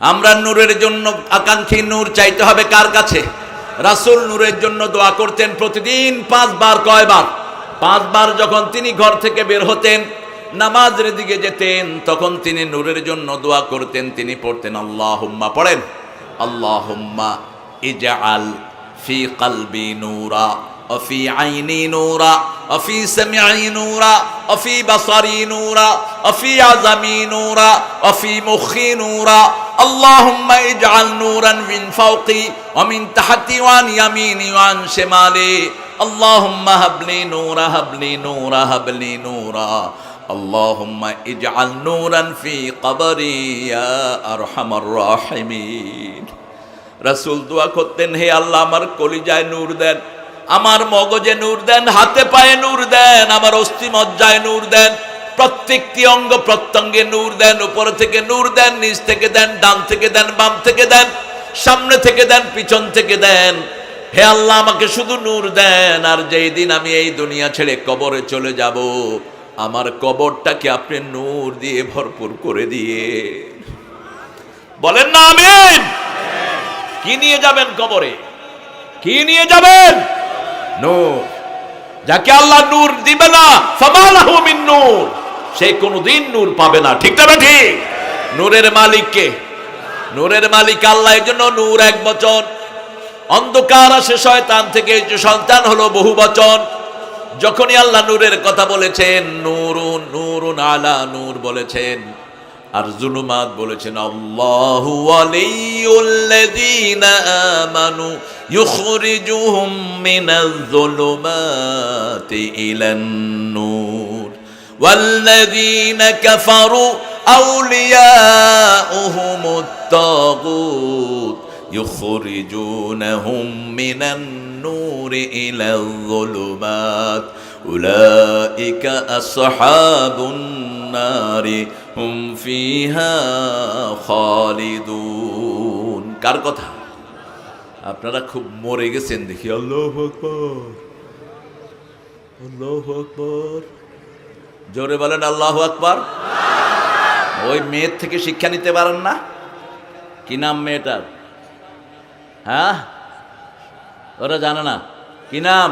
আমরা নূরের জন্য আকাঙ্ক্ষী, নূর চাইতে হবে কার কাছে? রাসূল নূরের জন্য দোয়া করতেন প্রতিদিন 5 বার। কয়বার? 5 বার। যখন তিনি ঘর থেকে বের হতেন, নামাজের দিকে যেতেন, তখন তিনি নূরের জন্য দোয়া করতেন। তিনি পড়তেন আল্লাহুম্মা, পড়েন আল্লাহুম্মা ইজআল ফি কলবি নূরা وفي عيني نورا وفي سمعي نورا وفي بصري نورا وفي عظمي نورا وفي مخي نورا اللهم اجعل نورا من فوقي ومن تحتي وعن يميني وعن شمالي اللهم هب لي نورا هب لي نورا هب لي نورا اللهم اجعل نورا في قبري يا ارحم الراحمين। রাসূল দোয়া করতেন, হে আল্লাহ আমার কলিজায় নূর দেন, আমার মগজে নূর দেন, হাতে পায়ে নূর দেন, আমার অস্থি মজ্জায় নূর দেন, প্রত্যেকটি অঙ্গ প্রত্যঙ্গে নূর দেন। উপর থেকে নূর দেন, নিচ থেকে দেন, ডান থেকে দেন, বাম থেকে দেন, সামনে থেকে দেন, পিছন থেকে দেন। হে আল্লাহ আমাকে শুধু নূর দেন। আর যেই দিন আমি এই দুনিয়া ছেড়ে কবরে চলে যাব, আমার কবরটাকে আপনি নূর দিয়ে ভরপুর করে দিয়ে, বলেন না আমিন। কি নিয়ে যাবেন কবরে? কি নিয়ে যাবেন? নূর। যাকে আল্লাহ নূর দিবে না, ফামালাহু মিন নূর, সে কোনদিন নূর পাবে না। ঠিক না ঠিক? নূরের মালিক কে? নূরের মালিক আল্লাহ। এই জন্য নূর এক বচন। অন্ধকার আসে শয়তান থেকে, যে সন্তান হলো বহু বচন। যখনই আল্লাহ নূরের কথা বলেছেন, নূরুন নূরুন আলা নূর বলেছেন, আর জুলুমাত বলেছেন। আল্লাহু ওয়ালিয়ুল্লাযীনা আমানু ইউখরিজুহুম মিনাজ যুলুমাতি ইলান নূর ওয়াল্লাযীনা কাফারু আউলিয়াউহুমুত তাগুত ইউখরিজুনাহুম মিনান নূরি ইলাল যুলুমাত উলাইকা আসহাবুন নারি হুম ফিহা খালিদুন। কার কথা? আপনারা খুব মরে গেছেন দেখি। আল্লাহু আকবার, আল্লাহু আকবার, জোরে বলেন আল্লাহু আকবার। ওই মেয়ের থেকে শিক্ষা নিতে পারেন না? কি নাম মেয়েটার? হ্যাঁ, ওরা জানে না কি নাম?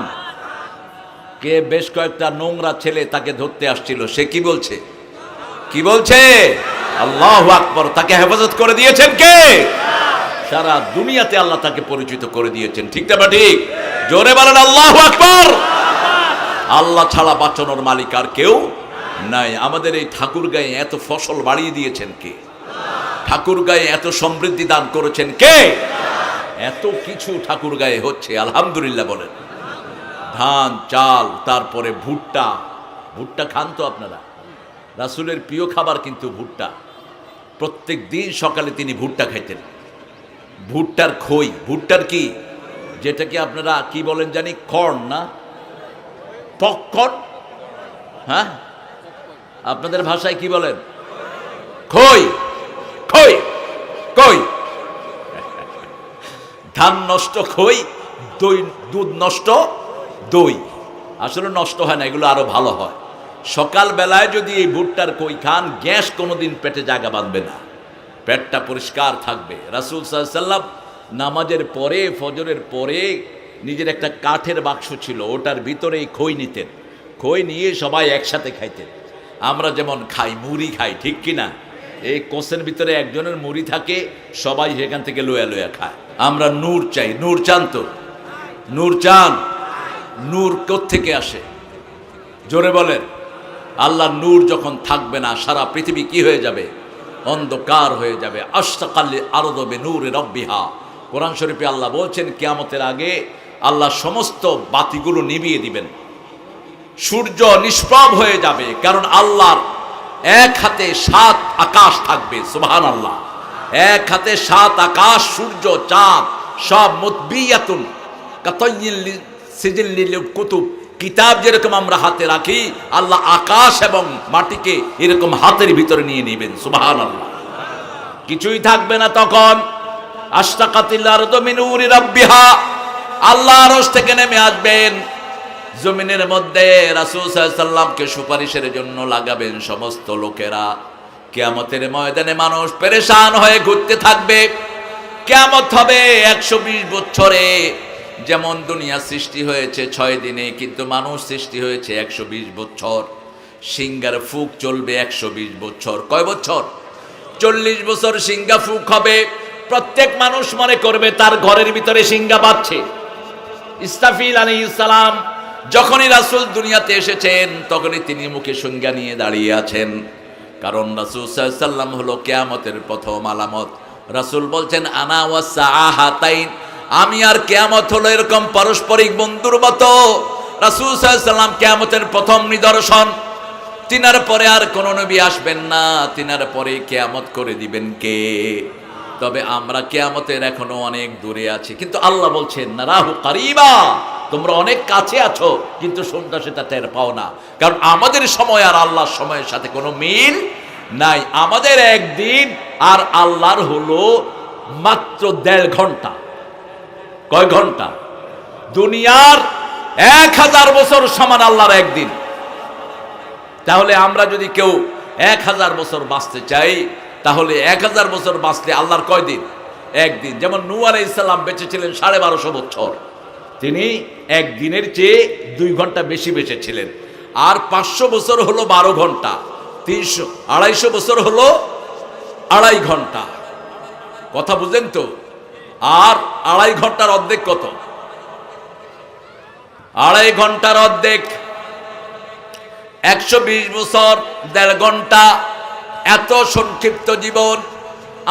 কে বেশ কয়েকটা নোংরা ছেলে তাকে ধরতে আসছিল, সে কি বলছে? কি বলছে? আল্লাহু আকবার। তাকে হেফাজত করে দিয়েছেন কে? সারা দুনিয়াতে আল্লাহ তাকে পরিচিত করে দিয়েছেন। ঠিক না ঠিক? জোরে বলেন আল্লাহু আকবার। আল্লাহ ছাড়া বাঁচানোর মালিক আর কেউ নাই। আমাদের এই ঠাকুরগাঁয়ে এত ফসল বাড়িয়ে দিয়েছেন কে? ঠাকুরগাঁয়ে এত সমৃদ্ধি দান করেছেন কে? এত কিছু ঠাকুরগাঁয়ে হচ্ছে, আলহামদুলিল্লাহ বলেন। ধান, চাল, তারপরে ভুট্টা। ভুট্টা খান তো আপনারা? রাসূলের প্রিয় খাবার কিন্তু ভুট্টা। প্রত্যেক দিন সকালে তিনি ভুট্টা খাইতেন। ভুট্টার খই, ভুট্টার কি, যেটাকে আপনারা কি বলেন জানি, কর্ন না, পপকর্ন? হ্যাঁ, আপনাদের ভাষায় কি বলেন? খই, খই, খই। ধান নষ্ট খই, দই, দুধ নষ্ট দই। আসলে নষ্ট হয় না, এগুলো আরো ভালো হয়। সকাল বেলায় যদি এই ভুট্টার খই খান, গ্যাস কোনোদিন পেটে জায়গা বাঁধবে না, পেটটা পরিষ্কার থাকবে। রাসূল সাল্লাল্লাহু আলাইহি ওয়াসাল্লাম নামাজের পরে, ফজরের পরে নিজের একটা কাঠের বাক্স ছিল, ওটার ভিতরে এই খই নিতেন। খই নিয়ে সবাই একসাথে খাইতেন। আমরা যেমন খাই, মুড়ি খাই, ঠিক কিনা? এই কোষের ভিতরে একজনের মুড়ি থাকে, সবাই সেখান থেকে লোয়া লোয়া খায়। আমরা নূর চাই। নূর চান তো? নূর চান? নূর কোত্থেকে আসে? জোরে বলেন। আল্লাহ নূর যখন থাকবে না, সারা পৃথিবী কি হয়ে যাবে? অন্ধকার হয়ে যাবে। আশতাকাল আরদু বিনূরি রাব্বিহা। কোরআন শরীফে আল্লাহ বলছেন, কিয়ামতের আগে আল্লাহ সমস্ত বাতিগুলো নিভিয়ে দিবেন, সূর্য নিষ্প্রভ হয়ে যাবে। কারণ আল্লাহর এক হাতে 7 আকাশ থাকবে। সুবহানাল্লাহ। এক হাতে 7 আকাশ, সূর্য, চাঁদ সব মুতবিয়াতুন কাতাইয়িল সিজিল্লিল কুতুব। কিতাব যেরকম আমরা হাতে রাখি, আল্লাহ আকাশ এবং মাটিকে এরকম হাতের ভিতরে নিয়ে নেবেন। সুবহানাল্লাহ। কিছুই থাকবে না তখন। আশতাকাতিল আরদু মিন নূরি রাব্বিহা। আল্লাহ আরশ থেকে নেমে আসবেন জমিনের মধ্যে, রাসূল সাল্লাল্লাহু আলাইহি ওয়াসাল্লামকে সুপারিশের জন্য লাগাবেন সমস্ত লোকেরা। কিয়ামতের ময়দানে মানুষ পেরেশান হয়ে ঘুরতে থাকবে। কিয়ামত হবে 120 বছরে। যেমন দুনিয়া সৃষ্টি হয়েছে 6 দিনে, কিন্তু মানুষ সৃষ্টি হয়েছে 120 বছর। সিংহার ফুক চলবে 120 বছর। কয় বছর? 40 বছর সিংহা ফুক হবে। প্রত্যেক মানুষ মনে করবে তার ঘরের ভিতরে সিংহা বাজছে। ইসরাফিল আলাইহিস সালাম যখনই রাসূল দুনিয়াতে এসেছেন, তখনই তিনি মুখে সিংহা নিয়ে দাঁড়িয়ে আছেন। কারণ রাসূল সাল্লাল্লাহু আলাইহি ওয়াসাল্লাম হলো কিয়ামতের প্রথম আলামত। রাসূল বলছেন, আনা ওয়া সাআহাতাইন, আমি আর কিয়ামত হলো এরকম পারস্পরিক বন্ধুর মতো। রাসূল সাল্লাল্লাহু আলাইহি ওয়াসাল্লাম কিয়ামতের প্রথম নিদর্শন। তিনার পরে আর কোন নবী আসবেন না। তিনার পরে কিয়ামত করে দিবেন কে? তবে আমরা কিয়ামতের এখনো অনেক দূরে আছি, কিন্তু আল্লাহ বলছেন নারাহু কারিবা, তোমরা অনেক কাছে আছো, কিন্তু শুনতে সেটা টের পাও না। কারণ আমাদের সময় আর আল্লাহর সময়ের সাথে কোনো মিল নাই। আমাদের একদিন আর আল্লাহর হলো মাত্র 1.5 ঘন্টা। কয় ঘন্টা? দুনিয়ার 1000 বছর সমান আল্লাহর একদিন। তাহলে আমরা যদি কেউ 1000 বছর বাঁচতে চাই, তাহলে 1000 বছর বাঁচলে আল্লাহর কয় দিন? একদিন। যেমন নূহ আলাইহিস সালাম বেঁচে ছিলেন 1250 বছর, তিনি একদিনের চেয়ে 2 ঘন্টা বেশি বেঁচে ছিলেন। আর 500 বছর হলো 12 ঘন্টা, 250 বছর হলো 2.5 ঘন্টা। কথা বুঝেন তো? আর 2.5 ঘন্টার অর্ধেক কত? 2.5 ঘন্টার অর্ধেক 120 বছর, 1.5 ঘন্টা। এত সংক্ষিপ্ত জীবন।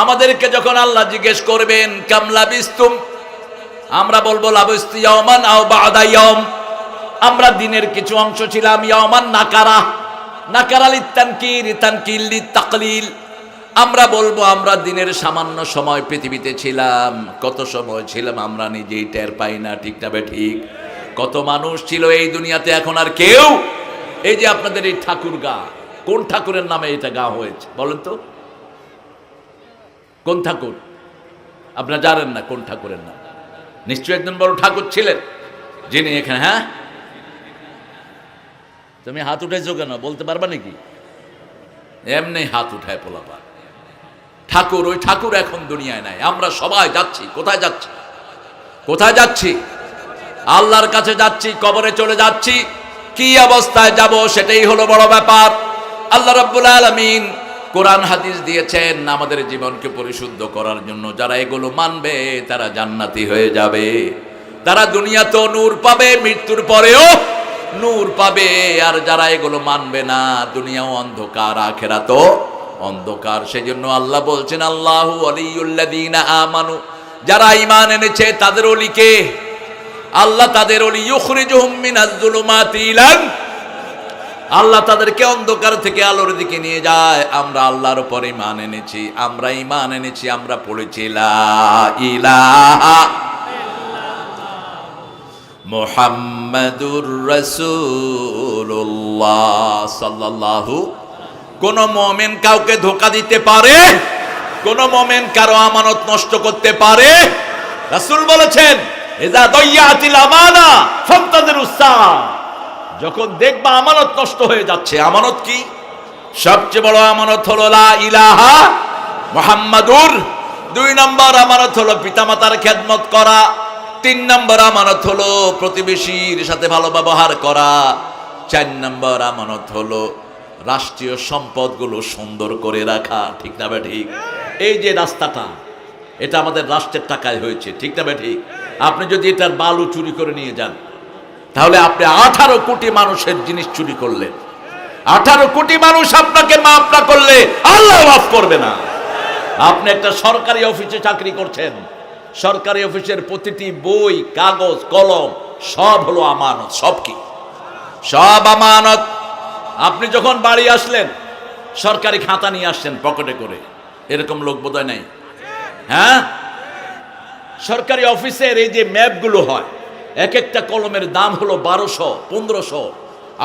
আমাদেরকে যখন আল্লাহ জিজ্ঞেস করবেন কামলা বিস্তুম, আমরা বলবো লাবিস্তু ইয়াওমান আও বা'দা ইয়াওম। আমরা দিনের কিছু অংশ ছিলাম। ইয়াওমান নাকারা, নাকারা লিতানকির, তানকিল লিতাকলিল। আমরা বলবো আমরা দিনের সামান্য সময় পৃথিবীতে ছিলাম। কত সময় ছিলাম আমরা নিজেই টের পাই না। ঠিক না ঠিক? কত মানুষ ছিল এই দুনিয়াতে, এখন আর কেউ। এই যে আপনাদের এই ঠাকুর গা, কোন ঠাকুরের নামে এটা গা হয়েছে বলেন তো? কোন ঠাকুর? আপনারা জানেন না কোন ঠাকুরের নাম? নিশ্চয়ই একজন বড় ঠাকুর ছিলেন যিনি এখানে। হ্যাঁ, তুমি হাত উঠাইছো কেন? বলতে পারবা নাকি? এমনি হাত উঠায় পোলাপা। ঠাকুর, ওই ঠাকুর এখন দুনিয়ায় নাই। আমরা সবাই যাচ্ছি। কোথায় যাচ্ছি? কোথায় যাচ্ছি? আল্লাহর কাছে যাচ্ছি, কবরে চলে যাচ্ছি। কি অবস্থায় যাব সেটাই হলো বড় ব্যাপার। আল্লাহ রাব্বুল আলামিন কোরআন হাদিস দিয়েছেন আমাদের জীবনকে পরিশুদ্ধ করার জন্য। যারা এগুলো মানবে তারা জান্নাতি হয়ে যাবে। তারা দুনিয়াতেও নূর পাবে, মৃত্যুর পরেও নূর পাবে। আর যারা এগুলো মানবে না, দুনিয়াও অন্ধকার, আখিরাতও অন্ধকার। সেজন্য আল্লাহ বলছেন আল্লাহু ওয়ালিয়ুল্লাযীনা আমানু, যারা ঈমান এনেছে তাদের ওলিকে আল্লাহ, তাদের ওলি ইউখরিজুহুম মিনাজ যুলুমাতি ইলান, আল্লাহ তাদেরকে অন্ধকার থেকে আলোর দিকে নিয়ে যায়। আমরা আল্লাহর উপর ঈমান এনেছি, আমরা ঈমান এনেছি, আমরা পড়েছি লা ইলাহা মুহাম্মাদুর রাসূলুল্লাহ সাল্লাল্লাহু। কোন মুমিন কাউকে ধোঁকা দিতে পারে? কোন মুমিন কারো আমানত নষ্ট করতে পারে? রাসূল বলেছেন ইযা দাইয়াতিল আমানা ফান্তাযিরুস সাআ, যখন দেখবা আমানত নষ্ট হয়ে যাচ্ছে। আমানত কি? সবচেয়ে বড় আমানত হলো লা ইলাহা মুহাম্মাদুর। 2 নম্বর আমানত হলো পিতামাতার খেদমত করা। 3 নম্বর আমানত হলো প্রতিবেশীর সাথে ভালো ব্যবহার করা। 4 নম্বর আমানত হলো রাষ্ট্রীয় সম্পদগুলো সুন্দর করে রাখা। ঠিক না বে ঠিক? এই যে রাস্তাটা, এটা আমাদের রাষ্ট্রের টাকায় হয়েছে। ঠিক না বে ঠিক? আপনি যদি এটার বালু চুরি করে নিয়ে যান, তাহলে আপনি 18 কোটি মানুষের জিনিস চুরি করলেন। 18 কোটি মানুষ আপনাকে মাফ না করলে আল্লাহ মাফ করবে না। আপনি একটা সরকারি অফিসে চাকরি করছেন, সরকারি অফিসের প্রতিটি বই, কাগজ, কলম সব হলো আমানত। সব কি? সব আমানত। আপনি যখন বাড়ি আসলেন, সরকারি খাতা নিয়ে আসছেন পকেটে করে, এরকম লোক বোধহয় নাই। হ্যাঁ, সরকারি অফিসের এই যে ম্যাপগুলো হয়, এক একটা কলমের দাম হলো 1200, 1500,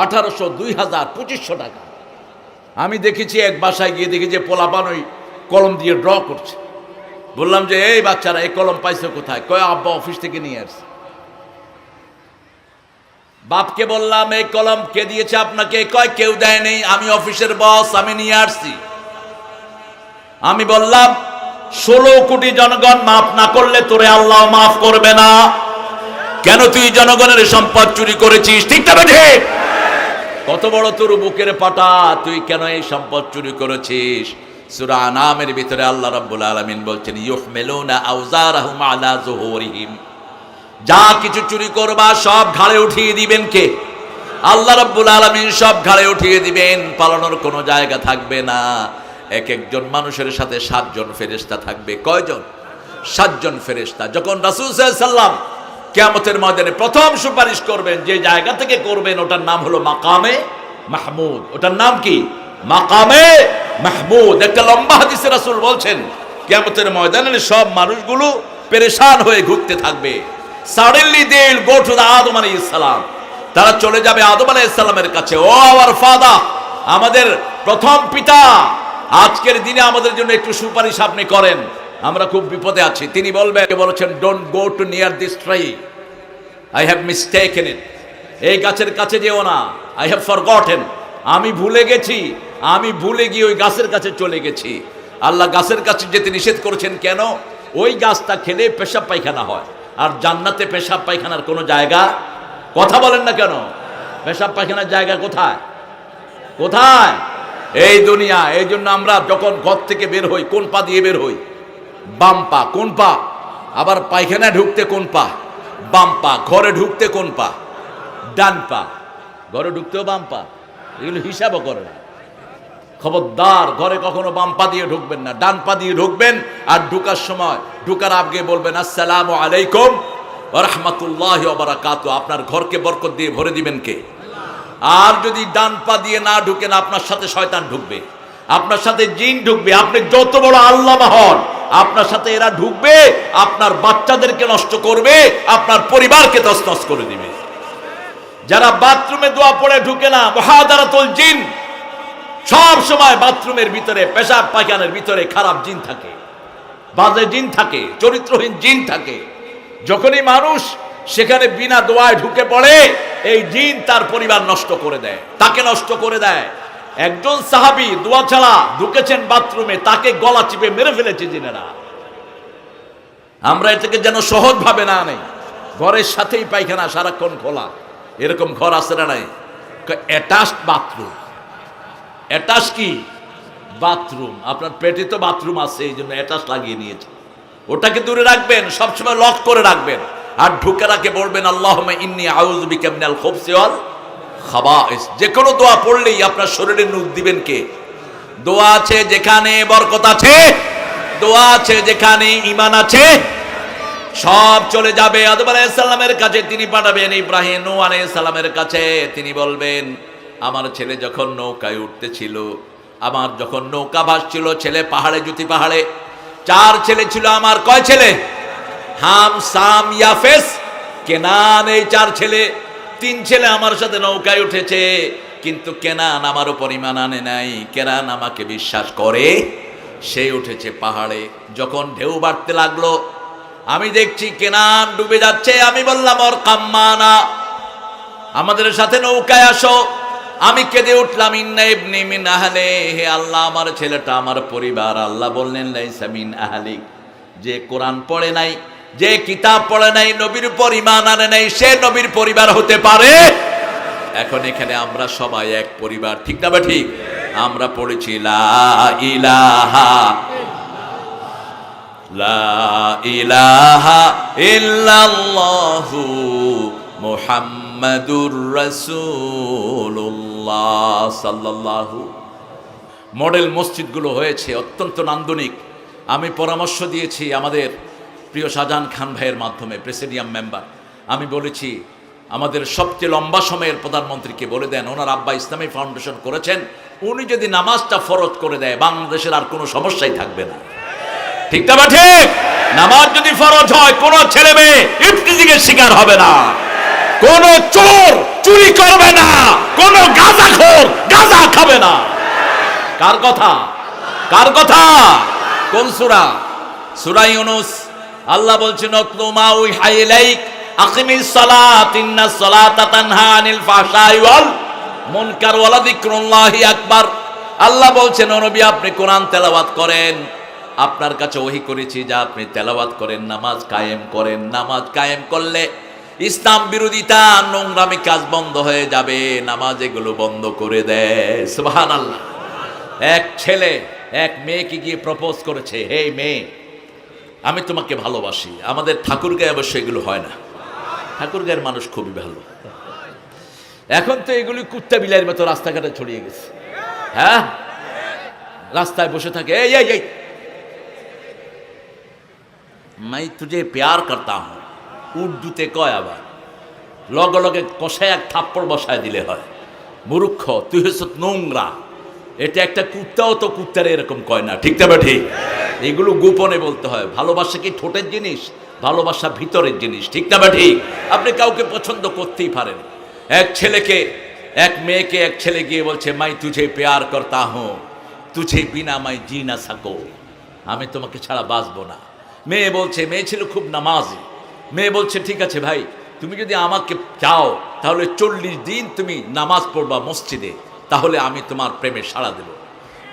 1800, 2000, 2500 টাকা। আমি দেখেছি এক বাসায় গিয়ে দেখি যে পোলাপান ওই কলম দিয়ে ড্র করছে। বললাম যে এই বাচ্চারা এই কলম পাইছো কোথায়? কয় আব্বা অফিস থেকে নিয়ে আসছে। বাপকে বললাম এই কলম কে দিয়েছে আপনাকে? কয় কেউ দেয় নেই, আমি অফিসের বস, আমি নিয়ে আসছি। আমি বললাম 16 কোটি জনগণ মাফ না করলে তোরে আল্লাহ মাফ করবে না। কেন? তুই জনগণের সম্পদ চুরি করেছিস, ঠিক না বেঠে? কত বড় তোর বুকের পাটা, তুই কেন এই সম্পদ চুরি করেছিস? সূরা আনামের ভিতরে আল্লাহ রাব্বুল আলামিন বলছেন, ইউহমিলুনা আওজারহুম আলা যুহুরিহিম, যা কিছু চুরি করবা সব ঘাড়ে উঠিয়ে দিবেন কে? আল্লাহ রাব্বুল আলামিন সব ঘাড়ে উঠিয়ে দিবেন, পালানোর কোনো জায়গা থাকবে না। এক একজন মানুষের সাথে 7 জন ফেরেশতা থাকবে। কয়জন? 7 জন ফেরেশতা। যখন রাসূল সাল্লাল্লাহু আলাইহি সাল্লাম কিয়ামতের ময়দানে প্রথম সুপারিশ করবেন, যে জায়গা থেকে করবেন ওটার নাম হলো মাকামে মাহমুদ। ওটার নাম কি? মাকামে মাহমুদ। একটা লম্বা হাদিসে রাসূল বলছেন, কিয়ামতের ময়দানে সব মানুষগুলো পেরেশান হয়ে ঘুরতে থাকবে। Suddenly they will go to the Adam আলাইহিস সালাম, তারা চলে যাবে আদম আলাইহিস সালামের কাছে। ও আওয়ার ফাদার, আমাদের প্রথম পিতা, আজকের দিনে আমাদের জন্য একটু সুপারিশ আপনি করেন, আমরা খুব বিপদে আছি। তিনি বলেছেন, don't go to near this tree, I have mistaken it. এই গাছের কাছে যেও না, আই হ্যাভ ফরগটেন, আমি ভুলে গেছি, আমি ভুলে গিয়ে ওই গাছের কাছে চলে গেছি। আল্লাহ গাছের কাছে যেতে নিষেধ করেছেন কেন? ওই গাছটা খেলে পেশাব পায়খানা হয়, আর জান্নাতে পেশাব পায়খানার কোনো জায়গা, কথা বলেন না কেন? পেশাব পায়খানার জায়গা কোথায়? কোথায়? এই দুনিয়া। এই জন্য আমরা যখন ঘর থেকে বের হই, কোন পা দিয়ে বের হই? বাম পা। কোন পা? আবার পায়খানা ঢুকতে কোন পা? বাম পা। ঘরে ঢুকতে কোন পা? ডান পা। ঘরে ঢুকতেও বাম পা। এগুলো হিসাবও করে না। খবরদার, ঘরে কখনো বাম পা দিয়ে ঢুকবেন না, ডান পা দিয়ে ঢুকবেন। আর ঢুকার সময়, ঢুকার আগে বলবেন, আসসালামু আলাইকুম ওয়া রাহমাতুল্লাহি ওয়া বারাকাতুহু। আপনার ঘরকে বরকত দিয়ে ভরে দিবেন কে? আর যদি ডান পা দিয়ে না ঢুকেন, আপনার সাথে শয়তান ঢুকবে, আপনার সাথে জিন ঢুকবে। আপনি যত বড় আল্লামা হন, আপনার সাথে এরা ঢুকবে, আপনার বাচ্চাদেরকে নষ্ট করবে, আপনার পরিবারকে তছনছ করে দিবে। যারা বাথরুমে দোয়া পড়ে ঢুকে না, মুহাদারাতুল জিন, সব সময় বাথরুমের ভিতরে, পেশাব পায়খানার ভিতরে খারাপ জিন থাকে, বাজে জিন থাকে, চরিত্রহীন জিন থাকে। যখনই মানুষ সেখানে বিনা দোয়ায় ঢুকে পড়ে, এই জিন তার পরিবার নষ্ট করে দেয়, তাকে নষ্ট করে দেয়। একজন সাহাবী দোয়া ছাড়া ঢুকেছেন বাথরুমে, তাকে গলা চিপে মেরে ফেলেছে জিনেরা। আমরা এটাকে যেন সহজ ভাবে না নেই। ঘরের সাথেই পায়খানা সারাক্ষণ খোলা, এরকম ঘর আছে না নাই? Attached bathroom. অ্যাটাচ কি? বাথরুম। আপনার পেটে তো বাথরুম আছে, এই জন্য অ্যাটাচ লাগিয়ে নিয়েছে। ওটাকে দূরে রাখবেন, সবসময় লক করে রাখবেন। আর ঢুকে রাখে বলবেন, আল্লাহুম্মা ইন্নী আউযু বিকা মিনাল খুবসি ওয়াল খাবাইস। যে কোনো দোয়া পড়লেই আপনার শরীরে নূর দিবেন কে? দোয়া আছে যেখানে বরকত আছে, দোয়া আছে যেখানে ঈমান আছে, সব চলে যাবে আদম আলাইহিস সালামের কাছে। তিনি পাঠাবেন ইব্রাহিম নূহ আলাইহিস সালামের কাছে। তিনি বলবেন, আমার ছেলে যখন নৌকায় উঠতেছিল, আমার যখন নৌকা ভাসছিল, ছেলে পাহাড়ে, জুতি পাহাড়ে, 4 ছেলে ছিল আমার। কয় ছেলে? হাম, সাম, ইয়াফেস, কেনান। এই 4 ছেলে। 3 ছেলে আমার সাথে নৌকায় উঠেছে, কিন্তু কেনান আমার উপর ঈমান আনে নাই। কেনান আমাকে বিশ্বাস করে, সে উঠেছে পাহাড়ে। যখন ঢেউ বাড়তে লাগলো, আমি দেখছি কেনান ডুবে যাচ্ছে। আমি বললাম, ওর কাম্মানা, আমাদের সাথে নৌকায় আসো। আমি কেঁদে উঠলাম, ইন্না ইবনি মিন আহলি, হে আল্লাহ, আমার ছেলেটা আমার পরিবার। আল্লাহ বললেন, লাইসা মিন আহলিক, যে কোরআন পড়ে নাই, যে কিতাব পড়ে নাই, নবীর উপর ঈমান আনে নাই, সে নবীর পরিবার হতে পারে? এখন এখানে আমরা সবাই এক পরিবার, ঠিক না? বা ঠিক? আমরা পড়েছি লা ইলাহা ইল্লাল্লাহু মুহাম্মাদুর রাসূলুল্লাহ সাল্লাল্লাহু। মডেল মসজিদগুলো হয়েছে অত্যন্ত নান্দনিক। আমি পরামর্শ দিয়েছি আমাদের প্রিয় শাহজাহান খান ভাইয়ের মাধ্যমে, প্রেসিডিয়াম মেম্বার। আমি বলেছি, আমাদের সবচেয়ে লম্বা সময়ের প্রধানমন্ত্রীকে বলে দেন, ওনার আব্বা ইসলামী ফাউন্ডেশন করেছেন, উনি যদি নামাজটা ফরজ করে দেয়, বাংলাদেশের আর কোনো সমস্যাই থাকবে না। ঠিক না? ঠিক। নামাজ যদি ফরজ হয়, কোনো ছেলে মেয়ে ইফতিজিংয়ের শিকার হবে না, কোন চোর চুরি করবে না, কোন গাঁজাখোর গাঁজা খাবে না। কার কথা? কার কথা? কোন সূরা? সূরা ইউনূস। আল্লাহ বলছেন, আতলু মা উহিয়া ইলাইক আকিমিস সালাত ইন্নাস সালাতা তানহা আনিল ফাহশাই ওয়াল মুনকার ওয়া লাযিকরুল্লাহি আকবার। আল্লাহ বলছেন ও নবী আপনি কোরআন তেলাওয়াত করেন, আপনার কাছে ওহী করেছি যা আপনি তেলাওয়াত করেন, নামাজ কায়েম করেন। নামাজ কায়েম করলে ইসলাম বিরোধিতা নোংরামি কাজ বন্ধ হয়ে যাবে, নামাজ এগুলো বন্ধ করে দেয়। সুবহানাল্লাহ। এক ছেলে এক মেয়েকে গিয়ে প্রপোজ করেছে, হে মেয়ে আমি তোমাকে ভালোবাসি। আমাদের ঠাকুরগাঁয়ে অবশ্য এগুলো হয় না, ঠাকুরগাঁয়ের মানুষ খুবই ভালো। এখন তো এগুলি কুত্তা বিলাইয়ের মতো রাস্তাঘাটে ছড়িয়ে গেছে। হ্যাঁ, রাস্তায় বসে থাকে, এই এই এই मैं तुझे प्यार करता हूं, উর্দুতে কয়, আবার লগে লগে কষায় এক থাপ্পড় বসায় দিলে হয়। মূর্খ, তুই হচ্ছ নোংরা। এটা একটা কুত্তাও তো কুত্তারে এরকম কয় না, ঠিক না ঠিক? এগুলো গোপনে বলতে হয়। ভালোবাসা কি ঠোঁটের জিনিস? ভালোবাসা ভিতরের জিনিস, ঠিক না ঠিক? আপনি কাউকে পছন্দ করতেই পারেন। এক ছেলেকে এক মেয়েকে এক ছেলে গিয়ে বলছে, मैं तुझे प्यार करता हूं, तुझे बिना मैं जी ना सकूं, আমি তোমাকে ছাড়া বাঁচবো না। মেয়ে বলছে, মেয়ে ছিল খুব নামাজি, মেয়ে বলছে ঠিক আছে ভাই, তুমি যদি আমাকে চাও তাহলে 40 দিন তুমি নামাজ পড়বা মসজিদে, তাহলে আমি তোমার প্রেমে সাড়া দেব।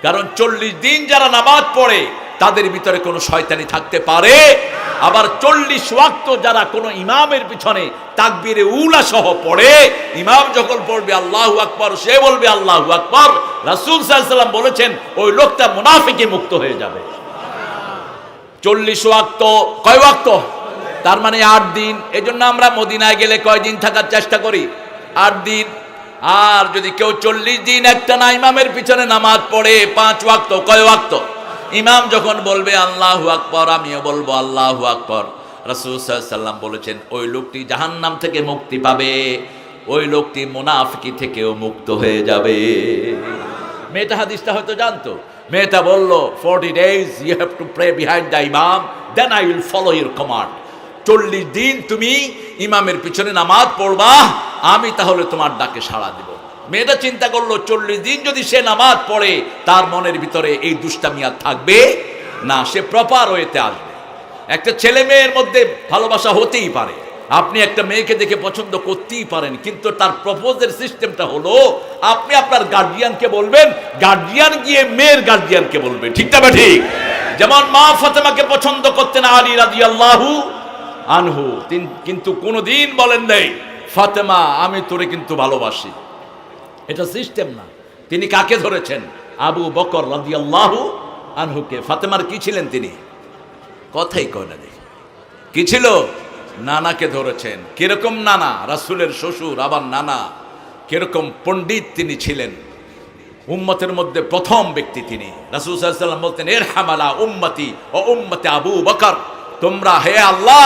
কারণ 40 দিন যারা নামাজ পড়ে তাদের ভিতরে কোনো শয়তানি থাকতে পারে। আবার 40 ওয়াক্ত যারা কোনো ইমামের পিছনে তাকবীরে উলা সহ পড়ে, ইমাম যখন পড়বে আল্লাহু আকবার, সে বলবে আল্লাহু আকবার, রাসূল সাল্লাল্লাহু আলাইহি ওয়াসাল্লাম বলেছেন ওই লোকটা মুনাফিকে মুক্ত হয়ে যাবে। 40 ওয়াক্ত, কয় ওয়াক্ত? তার মানে 8 দিন। এজন্য আমরা মদিনায় গেলে কয় দিন থাকার চেষ্টা করি? 8 দিন। আর যদি কেউ 40 দিন একটা না ইমামের পিছনে নামাজ পড়ে 5 ওয়াক্ত, কয় ওয়াক্ত? ইমাম যখন বলবে আল্লাহু আকবার, আমিও বলবো আল্লাহু আকবার, রাসূল সাল্লাল্লাহু আলাইহি ওয়াসাল্লাম বলেছেন ওই লোকটি জাহান্নাম থেকে মুক্তি পাবে, ওই লোকটি মুনাফিকি থেকেও মুক্ত হয়ে যাবে। মেয়েটা হাদিসটা হয়তো জানতো। মেয়েটা বলল 40 days you have to pray behind the imam, then I will follow your command. 40 দিন তুমি ইমামের পিছনে নামাজ পড়বা, আমি তাহলে তোমার ডাকে সাড়া দিব। মেয়েটা চিন্তা করলো 40 দিন যদি সে নামাজ পড়ে তার মনের ভিতরে এই দুষ্টামি আর থাকবে না, সে প্রপার ওয়েতে আসবে। একটা ছেলে মেয়ের মধ্যে ভালোবাসা হতেই পারে, আপনি একটা মেয়েকে দেখে পছন্দ করতেই পারেন, কিন্তু তার প্রপোজের সিস্টেমটা হলো আপনি আপনার গার্জিয়ানকে বলবেন, গার্জিয়ান গিয়ে মেয়ের গার্জিয়ানকে বলবে, ঠিক না ঠিক? যেমন মা ফাতেমাকে পছন্দ করতেন আলী রাদিয়াল্লাহু আনহু, কিন্তু কোনোদিন বলেন নাই ফাতেমা আমি তোরে কিন্তু ভালোবাসি। এটা সিস্টেম না। তিনি কাকে ধরেছেন? আবু বকর রাদিয়াল্লাহু আনহুকে। ফাতেমার কি ছিলেন তিনি? কথাই কয় না, দেখি কি ছিল? নানাকে ধরেছেন। কিরকম নানা? রাসূলের শ্বশুর, আবার নানা। কিরকম পণ্ডিত তিনি ছিলেন, উম্মতের মধ্যে প্রথম ব্যক্তি তিনি। রাসূল সাল্লাল্লাহু আলাইহি ওয়াসাল্লাম বলতেন ইরহামালা উম্মতি ও উম্মতে আবু বকর, তোমরা হে আল্লাহ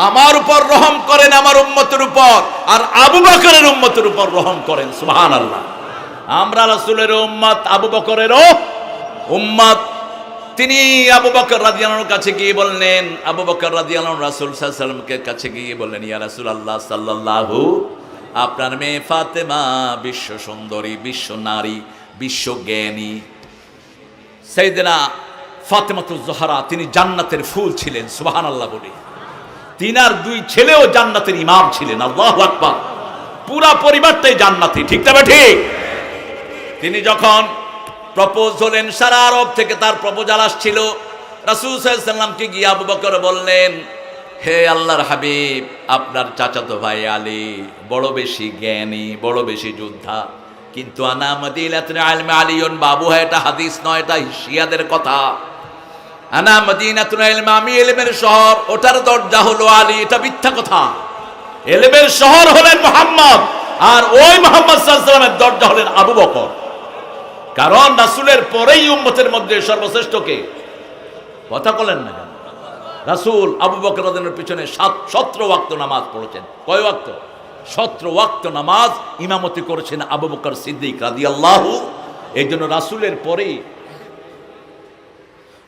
আমার উপর রহম করেন আমার উম্মতের উপর, আর আবু বকরের উম্মতের উপর রহম করেন। সুবহানাল্লাহ। আমরা রাসূলের উম্মত, আবু বকরেরও উম্মত। তিনি আবু বকর রাদিয়াল্লাহু আনহুর কাছে গিয়ে বললেন, আবু বকর রাদিয়াল্লাহু আনহু রাসূল সাল্লাল্লাহু আলাইহি ওয়াসাল্লামের কাছে গিয়ে বললেন, ইয়া রাসূলুল্লাহ সাল্লাল্লাহু, আপনার মেয়ে ফাতেমা বিশ্ব সুন্দরী, বিশ্ব নারী, বিশ্ব জ্ঞানী। সাইয়েদনা ফাতেমাতুজ জোহরা তিনি জান্নাতের ফুল ছিলেন। সুবহানাল্লাহ বলি। তিনার 2 ছেলেও জান্নাতের ইমাম ছিলেন। আল্লাহু আকবার। পুরা পরিবারটাই জান্নাতি, ঠিক না ঠিক? তিনি যখন প্রপোজ হলেন, সারা আরব থেকে তার প্রপোজাল আসছিল। রাসূল সাল্লাল্লাহু আলাইহি ওয়াসাল্লামকে গিয়ে আবু বকর বললেন, হে আল্লাহর হাবিব, আপনার চাচাতো ভাই আলী বড় বেশি জ্ঞানী, বড় বেশি যোদ্ধা, কিন্তু আনা মদিনাতুল ইলমি আলিয়ুন বাবুহা, এটা হাদিস নয়, এটা শিয়াদের কথা। আনা মদিনাতুল ইলমি, আমি ইলমের শহর, ওটার দরজা হলো আলী, এটা মিথ্যা কথা। ইলমের শহর হলেন মুহাম্মদ, আর ওই মুহাম্মদ সাল্লাল্লাহু আলাইহি ওয়াসাল্লামের দরজা হলেন আবু বকর। কারণ রাসূলের পরেই উম্মতের মধ্যে সর্বশ্রেষ্ঠ কে? কথা বলেন না কেন? রাসূল আবু বকর রাদিয়াল্লাহু পিছনে 17 ওয়াক্ত নামাজ পড়েছেন। কয় ওয়াক্ত? 17 ওয়াক্ত নামাজ ইমামতি করেছেন আবু বকর সিদ্দিক রাদিয়াল্লাহু। এই জন্য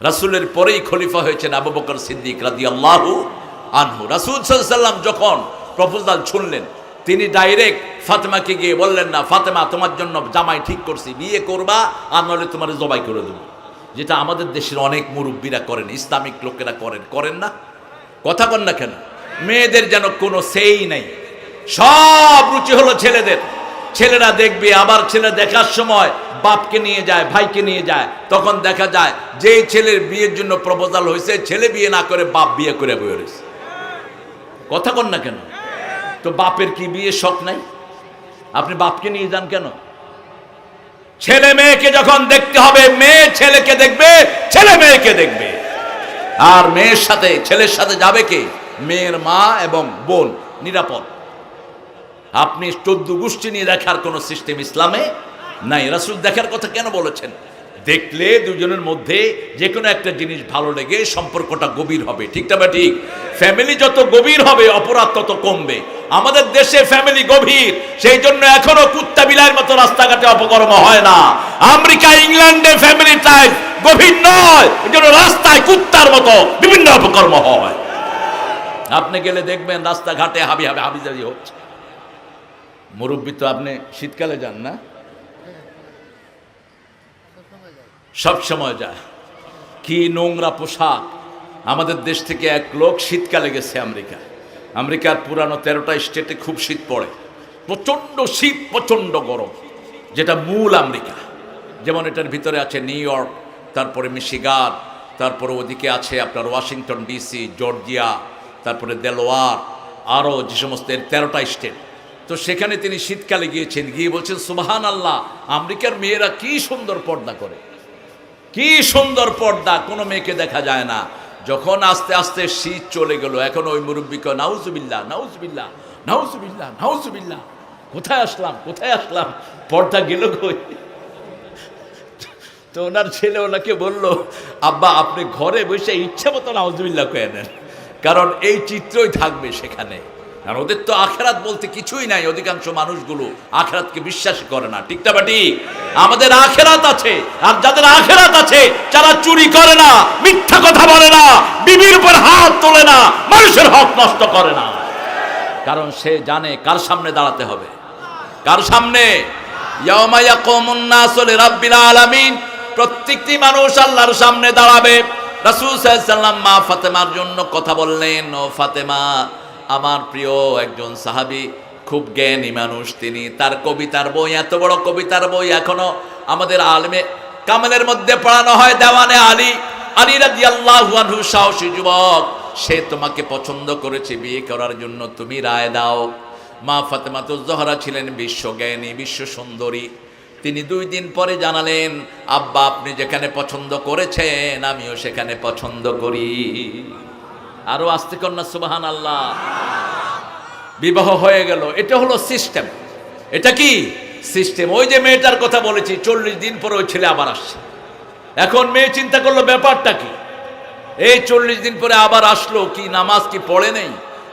রাসূলের পরেই খলিফা হয়েছেন আবু বকর সিদ্দিক রাদিয়াল্লাহু আনহু। রাসূল সাল্লাল্লাহু আলাইহি ওয়াসাল্লাম যখন প্রপোজাল শুনলেন, তিনি ডাইরেক্ট ফাতেমাকে গিয়ে বললেন না, ফাতেমা তোমার জন্য জামাই ঠিক করছি, বিয়ে করবা আর নইলে তোমার জবাই করে দেবো। যেটা আমাদের দেশের অনেক মুরব্বীরা করেন, ইসলামিক লোকেরা করেন না? কথা বল না কেন? মেয়েদের যেন কোনো সেই নাই, সব রুচি হলো ছেলেদের। ছেলেরা দেখবে, আবার ছেলে দেখার সময় বাপকে নিয়ে যায়, ভাইকে নিয়ে যায়, তখন দেখা যায় যে ছেলের বিয়ের জন্য প্রপোজাল হয়েছে ছেলে বিয়ে না করে বাপ বিয়ে করে বয়ে রয়েছে। কথা কন না কেন? তো বাপের কি বিয়ে শখ নাই? আপনি বাপকে নিয়ে যান কেন? ছেলে মেয়েকে যখন দেখতে হবে, মেয়ে ছেলেকে দেখবে, ছেলে মেয়েকে দেখবে। আর মেয়ের সাথে ছেলের সাথে যাবে কে? মেয়ের মা এবং বোন, নিরাপদ। আপনি 14 গোষ্ঠী নিয়ে দেখার কোন সিস্টেম ইসলামে নাই। রাসূল দেখার কথা কেন বলেছেন? দেখলে দুজনের মধ্যে যে কোনো একটা জিনিস ভালো লেগে সম্পর্কটা গভীর হবে। ঠিক না? ঠিক। ফ্যামিলি যত গভীর হবে অপরাধ তত কমবে। আমাদের দেশে ফ্যামিলি গভীর, সেই জন্য এখনো কুত্তা বিলাইয়ের মতো রাস্তাঘাটে অপকর্ম হয় না। আমেরিকা, ইংল্যান্ডে ফ্যামিলি টাইপ গভীর নয়, এই জন্য রাস্তায় কুত্তার মতো বিভিন্ন অপকর্ম হয়। আপনি গেলে দেখবেন রাস্তাঘাটে হাবিজাবি হচ্ছে। মুরব্বী তো আপনি শীতকালে যান না? সব সময় যায়। কি নোংরা পোশাক! আমাদের দেশ থেকে এক লোক শীতকালে গেছে আমেরিকা। আমেরিকার পুরানো 13টা স্টেটে খুব শীত পড়ে, প্রচন্ড শীত, প্রচন্ড গরম, যেটা মূল আমেরিকা। যেমন এটার ভিতরে আছে নিউ ইয়র্ক, তারপরে মিশিগান, তারপরে ওদিকে আছে আপনার ওয়াশিংটন ডিসি, জর্জিয়া, তারপরে দেলোয়ার, আরও যে সমস্ত 13টা স্টেট। তো সেখানে তিনি শীতকালে গিয়েছেন, গিয়ে বলছেন সুবহানাল্লাহ, আমেরিকার মেয়েরা কি সুন্দর পর্দা করে, কি সুন্দর পর্দা, কোনো মেয়েকে দেখা যায় না। যখন আস্তে আস্তে শীত চলে গেল, এখন ওই মুরব্বীকে নাউজুবিল্লাহ, নাউজুবিল্লাহ, নাউজুবিল্লাহ, নাউজুবিল্লাহ, কোথায় আসলাম, কোথায় আসলাম, পর্দা গেল কই? তো ওনার ছেলে ওনাকে বলল, আব্বা আপনি ঘরে বসে ইচ্ছা মতো নাউজুবিল্লাহ কয়ে নেন, কারণ এই চিত্রই থাকবে সেখানে। আর ওদের তো আখেরাত বলতে কিছুই নাই। অধিকাংশ মানুষগুলো আখেরাতকে বিশ্বাস করে না। ঠিক না ঠিক? আমাদের আখেরাত আছে, আর যাদের আখেরাত আছে যারা চুরি করে না, মিথ্যা কথা বলে না, বিবির উপর হাত তোলে না, মানুষের হক নষ্ট করে না। কারণ সে জানে কার সামনে দাঁড়াতে হবে। কার সামনে? ইয়াউমা ইয়াকুমুন নাসু লিরাব্বিল আলামিন। প্রত্যেকটি মানুষ আল্লাহর সামনে দাঁড়াবে। রাসূল সাল্লাল্লাহু আলাইহি ওয়াসাল্লাম মা ফাতেমার জন্য কথা বললেন, ও ফাতেমা, আমার প্রিয় একজন সাহাবী, খুব জ্ঞানী মানুষ তিনি। তার কবিতার বই, এত বড় কবিতার বই এখনো আমাদের আলেমে কামেলের মধ্যে পড়ানো হয়। দেওয়ানে আলী, আলী রাদিয়াল্লাহু আনহু সাহসী যুবক, সে তোমাকে পছন্দ করেছে, বিয়ে করার জন্য তুমি রায় দাও। মা ফাতেমাতুজ জোহরা ছিলেন বিশ্বজ্ঞানী, বিশ্ব সুন্দরী। তিনি 2 দিন পরে জানালেন, আব্বা আপনি যেখানে পছন্দ করেছেন আমিও সেখানে পছন্দ করি। আরো আস্তে কন্যা সুবহানাল্লাহ। বিবাহ হয়ে গেল। এটা হলো সিস্টেম। এটা কি সিস্টেম? ওই যে মেয়েটার কথা বলেছি, 40 দিন পরে ওই ছেলে আবার আসছে। এখন মেয়ে চিন্তা করলো ব্যাপারটা কি, এই 40 দিন পরে আবার আসলো, কি নামাজ কি পড়ে নেই?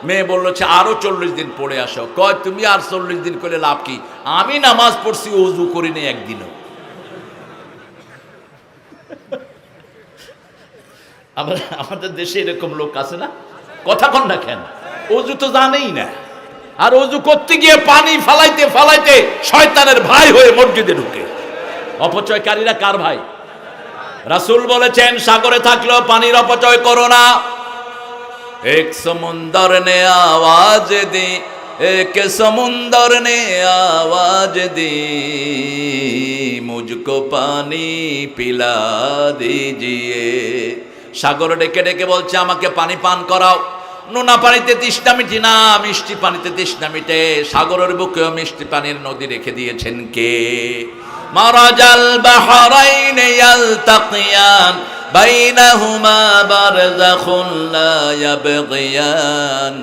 মেয়ে বললো আরো 40 দিন পড়ে আসো। কয় তুমি আর 40 দিন করে লাভ কি? আমি নামাজ পড়ছি, ওযু করি নেই একদিনও। আমাদের দেশে এরকম লোক আছে না? কথা কন না কেন? ওযু তো জানেই না, আর ওযু করতে গিয়ে পানি ফালাইতে ফালাইতে শয়তানের ভাই হয়ে মসজিদে ঢুকে। অপচয়কারীরা কার ভাই? রাসূল বলেছেন, সাগরে থাকলেও পানির অপচয় করো না। এক সমুন্দর নে আওয়াজ দি, এক সমুন্দর নে আওয়াজ দি, মুঝকো পানি পিলা দিজিয়ে। সাগর ডেকে ডেকে বলছে আমাকে পানি পান করাও। নোনা পানিতে তৃষ্ণা মিটি না, মিষ্টি পানিতে তৃষ্ণা মিটে। সাগরের বুকেও মিষ্টি পানির নদী রেখে দিয়েছেন কে? মারাজাল বাহরাইন ইয়ালতাকিয়ান বাইনাহুমা বারযাখুন লা ইয়াবগিয়ান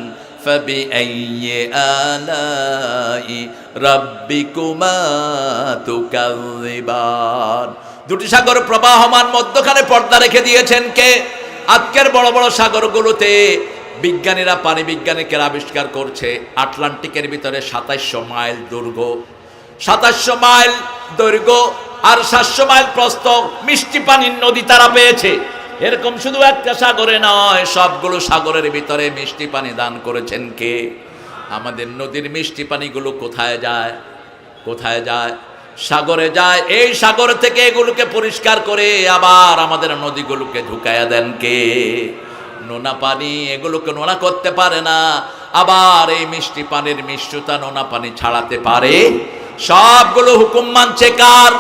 ফাবিআইয়ি আলাই রাব্বিকুমা তুকাযযিবান। 2টি সাগর প্রবাহমান, মধ্যখানে পর্দা রেখে দিয়েছেন কে? আজকের বড় বড় সাগরগুলোতে বিজ্ঞানীরা, পানি বিজ্ঞানীরা আবিষ্কার করছে আটলান্টিকের ভিতরে 2700 মাইল দৈর্ঘ্য, 2700 মাইল দৈর্ঘ্য আর 700 মাইল প্রস্থ মিষ্টি পানির নদী তারা পেয়েছে। এরকম শুধু একটা সাগরে নয়, সবগুলো সাগরের ভিতরে মিষ্টি পানি দান করেছেন কে? আমাদের নদীর মিষ্টি পানিগুলো কোথায় যায়? কোথায় যায়? সাগরে যায়। এই সাগর থেকে এগুলোকে পরিষ্কার করে আবার আমাদের নদীগুলোকে ঢুকায়া দেন কে? নোনা পানি এগুলোকে নোনা করতে পারে না, আবার এই মিষ্টি পানির মিষ্টতা নোনা পানি ছাড়াতে পারে সবগুলো হুকুম মানছে কার?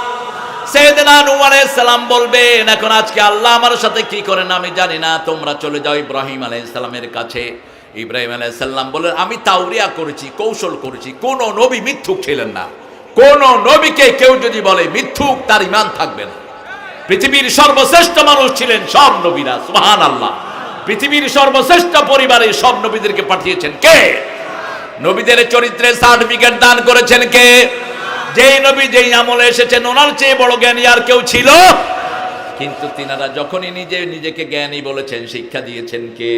সাইয়েদনা নূহ আলাইহিস সালাম বলবেন, এখন আজকে আল্লাহ আমার সাথে কি করেন আমি জানি না, তোমরা চলে যাও ইব্রাহিম আলাইহিস সালামের কাছে। ইব্রাহিম আলাইহিস সালাম বললেন, আমি তাওরিয়া করেছি, কৌশল করেছি, কোন নবী মিথ্যুক ছিলেন না। কোন নবীকে কেউ যদি বলে মিথ্যুক, তার ঈমান থাকবে না। পৃথিবীর সর্বশ্রেষ্ঠ মানুষ ছিলেন সব নবীরা, সুবহানাল্লাহ। পৃথিবীর সর্বশ্রেষ্ঠ পরিবারে সব নবীদেরকে পাঠিয়েছেন কে? নবীদের চরিত্রে সার্টিফিকেট দান করেছেন কে? যেই নবী যেই আমলে এসেছেন, ওনার চেয়ে বড় জ্ঞানী আর কেউ ছিল? কিন্তু তিনারা যখনই নিজেকে জ্ঞানী বলেছেন, শিক্ষা দিয়েছেন কে?